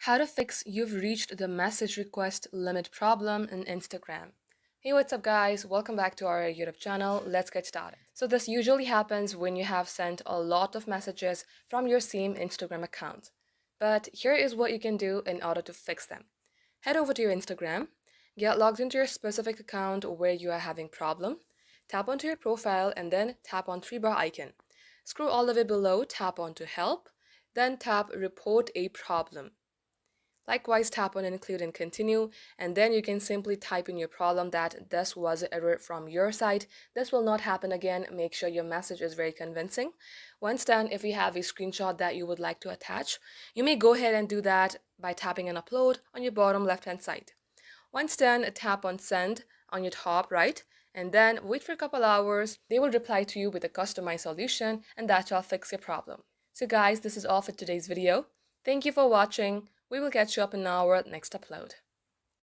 How to fix you've reached the message request limit problem in Instagram. Hey, what's up guys? Welcome back to our YouTube channel. Let's get started. So this usually happens when you have sent a lot of messages from your same Instagram account. But here is what you can do in order to fix them. Head over to your Instagram, get logged into your specific account where you are having problem, tap onto your profile and then tap on three bar icon. Scroll all the way below, tap onto help, then tap report a problem. Likewise, tap on include and continue, and then you can simply type in your problem that this was an error from your side. This will not happen again. Make sure your message is very convincing. Once done, if you have a screenshot that you would like to attach, you may go ahead and do that by tapping on upload on your bottom left hand side. Once done, tap on send on your top right, and then wait for a couple hours. They will reply to you with a customized solution, and that shall fix your problem. So guys, this is all for today's video. Thank you for watching. We will catch you up in our next upload.